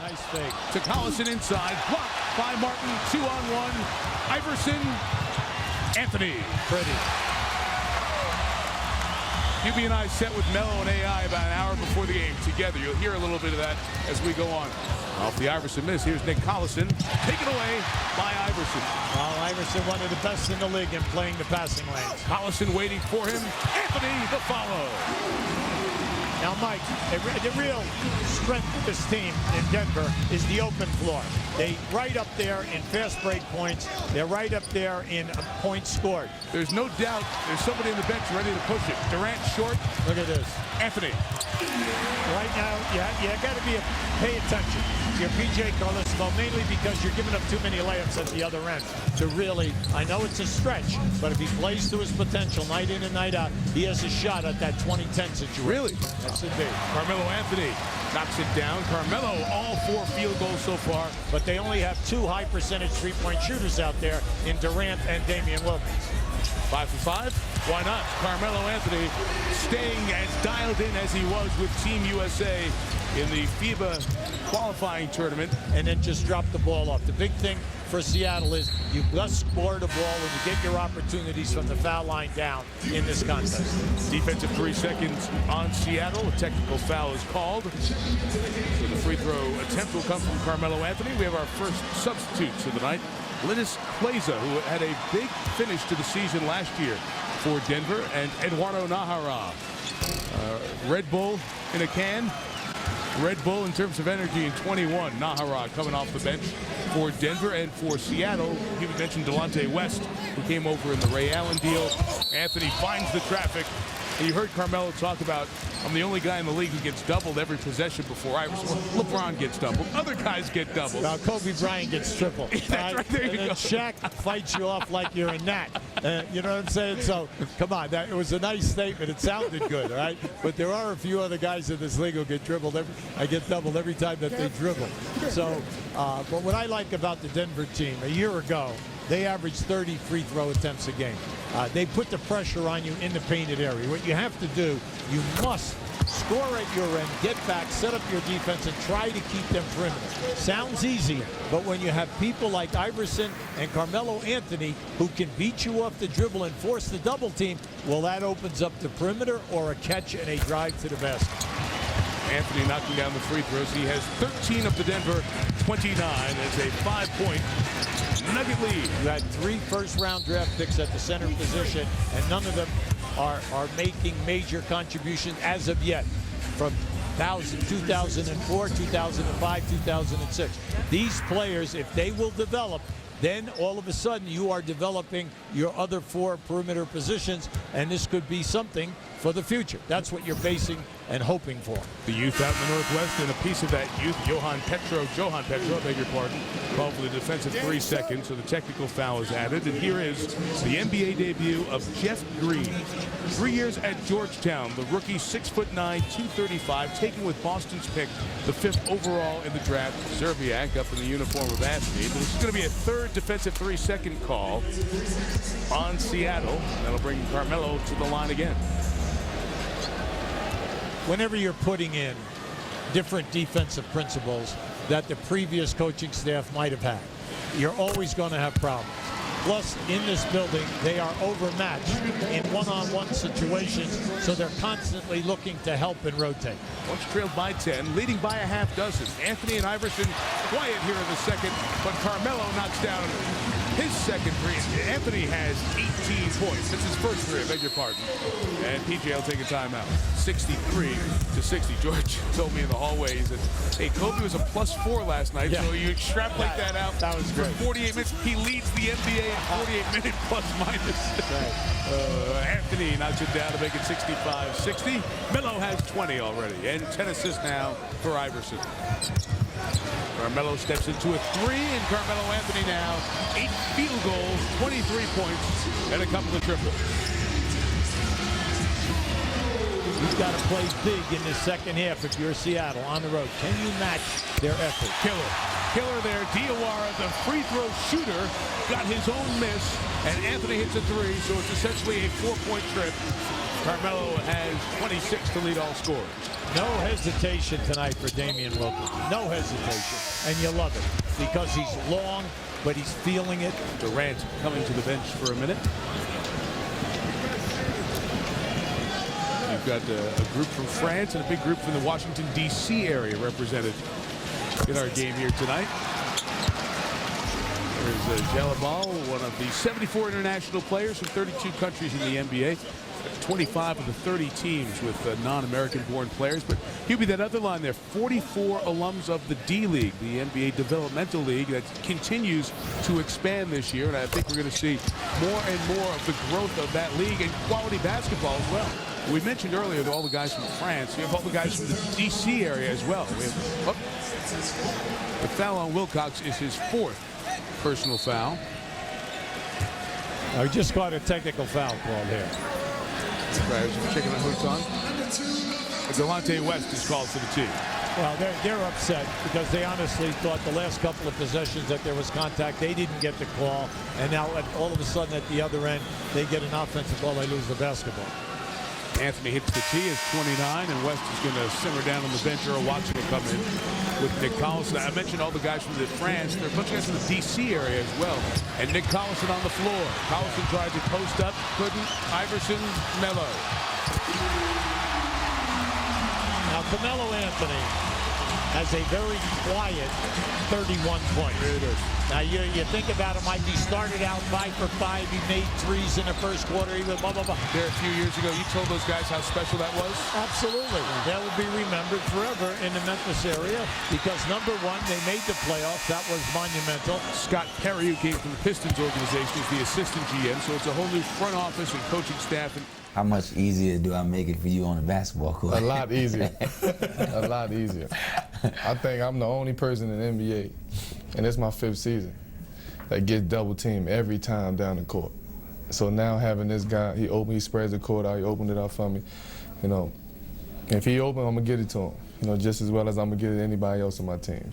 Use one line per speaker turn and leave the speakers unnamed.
Nice fake.
To Collison inside. Blocked by Martin. 2-on-1. Iverson. Anthony.
Pretty.
QB and I set with Melo and AI about an hour before the game together. You'll hear a little bit of that as we go on. Off the Iverson miss, here's Nick Collison. Taken away by Iverson.
Well, Iverson, one of the best in the league in playing the passing lanes.
Collison waiting for him. Anthony, the follow.
Now, Mike, the real strength of this team in Denver is the open floor. They right up there in fast break points. They're right up there in points scored.
There's no doubt there's somebody in the bench ready to push it. Durant short.
Look at this.
Anthony.
Right now, you got to pay attention. Your PJ Carlesimo, mainly because you're giving up too many layups at the other end to really, I know it's a stretch, but if he plays to his potential night in and night out, he has a shot at that 2010 situation.
Really?
Yes, indeed.
Carmelo Anthony knocks it down. Carmelo, all 4 field goals so far.
But they only have 2 high percentage three-point shooters out there in Durant and Damian Wilkins.
5 for 5? Why not? Carmelo Anthony staying as dialed in as he was with Team USA in the FIBA qualifying tournament.
And then just drop the ball off. The big thing for Seattle is you must score the ball when you get your opportunities from the foul line down in this contest.
Defensive 3 seconds on Seattle. A technical foul is called. So the free throw attempt will come from Carmelo Anthony. We have our first substitutes of the night. Linus Plaza, who had a big finish to the season last year for Denver, and Eduardo Nahara. Red Bull in a can. Red Bull in terms of energy in 21. Nahara coming off the bench for Denver, and for Seattle, you mentioned Delonte West, who came over in the Ray Allen deal. Anthony finds the traffic. And you heard Carmelo talk about, I'm the only guy in the league who gets doubled every possession before Iverson. LeBron gets doubled. Other guys get doubled.
Now, Kobe Bryant gets tripled.
That's right, there you go.
And then Shaq fights you off like you're a gnat. You know what I'm saying? So, come on. It was a nice statement. It sounded good, all right? But there are a few other guys in this league who get dribbled. I get doubled every time that they dribble. So, but what I like about the Denver team, a year ago, they averaged 30 free throw attempts a game. They put the pressure on you in the painted area. What you have to do, you must score at your end, get back, set up your defense, and try to keep them perimeter. Sounds easy, but when you have people like Iverson and Carmelo Anthony who can beat you off the dribble and force the double team, well, that opens up the perimeter or a catch and a drive to the basket.
Anthony knocking down the free throws. He has 13 of the Denver 29 as a 5-point Nugget lead.
You had 3 first-round draft picks at the center position, and none of them are making major contributions as of yet from 2004, 2005, 2006. These players, if they will develop, then all of a sudden you are developing your other 4 perimeter positions, and this could be something for the future. That's what you're basing and hoping for.
The youth out in the Northwest, and a piece of that youth, Johan Petro, I beg your pardon, called for the defensive 3 seconds, so the technical foul is added. And here is the NBA debut of Jeff Green. 3 years at Georgetown, the rookie, 6'9", 235, taken with Boston's pick, the 5th overall in the draft. Zerbiak up in the uniform of Ashley. But this is going to be a 3rd defensive 3-second call on Seattle. That'll bring Carmelo to the line again.
Whenever you're putting in different defensive principles that the previous coaching staff might have had, you're always going to have problems. Plus, in this building, they are overmatched in one-on-one situations, so they're constantly looking to help and rotate.
Once trailed by 10, leading by a half dozen. Anthony and Iverson quiet here in the second, but Carmelo knocks down his second 3. Anthony has 18 points. That's his first 3, I beg your pardon. And PJ will take a timeout. 63-60. George told me in the hallways that, hey, Kobe was a +4 last night, so you extrapolate that out.
That was great.
For 48 minutes, he leads the NBA in 48-minute plus-minus. Anthony knocks it down to make it 65-60. Melo has 20 already, and 10 assists now for Iverson. Carmelo steps into a 3, and Carmelo Anthony now 8 field goals, 23 points, and a couple of triples.
You've got to play big in the second half if you're Seattle on the road. Can you match their effort?
Killer there. Diawara, the free throw shooter, got his own miss, and Anthony hits a 3, so it's essentially a 4-point trip Carmelo has 26 to lead all scorers.
No hesitation tonight for Damian Lillard. No hesitation. And you love it because he's long, but he's feeling it.
Durant coming to the bench for a minute. You've got a group from France and a big group from the Washington, D.C. area represented in our game here tonight. There's Jalabal, one of the 74 international players from 32 countries in the NBA. 25 of the 30 teams with non-American born players. But Hubie, that other line there, 44 alums of the D-League, the NBA Developmental League, that continues to expand this year. And I think we're going to see more and more of the growth of that league and quality basketball as well. We mentioned earlier all the guys from France. We have all the guys from the D.C. area as well. We have, the foul on Wilcox is his 4th personal foul.
I just got a technical foul called here.
Right, I was just checking on who it's on. Delonte West is called for the team.
Well, they're upset because they honestly thought the last couple of possessions that there was contact. They didn't get the call, and now all of a sudden at the other end, they get an offensive ball, they lose the basketball.
Anthony hits the tee, is 29, and West is going to simmer down on the bench. Earl Watson will come in with Nick Collison. I mentioned all the guys from France. There are a bunch of guys from the D.C. area as well. And Nick Collison on the floor. Collison tried to post up, couldn't. Iverson, Melo.
Now, Carmelo Anthony has a very quiet 31 points.
There it is.
Now, you think about it, Mike, he started out 5 for 5. He made threes in the first quarter. He was blah, blah, blah.
There a few years ago, you told those guys how special that was?
Absolutely. That will be remembered forever in the Memphis area because, number one, they made the playoffs. That was monumental.
Scott Perry, who came from the Pistons organization, is the assistant GM, so it's a whole new front office and coaching staff. And
how much easier do I make it for you on the basketball court?
A lot easier. A lot easier. I think I'm the only person in the NBA, and it's my 5th season, that gets double teamed every time down the court. So now having this guy, he spreads the court out, he opened it up for me. You know, if he open, I'm gonna get it to him. You know, just as well as I'm gonna get it to anybody else on my team.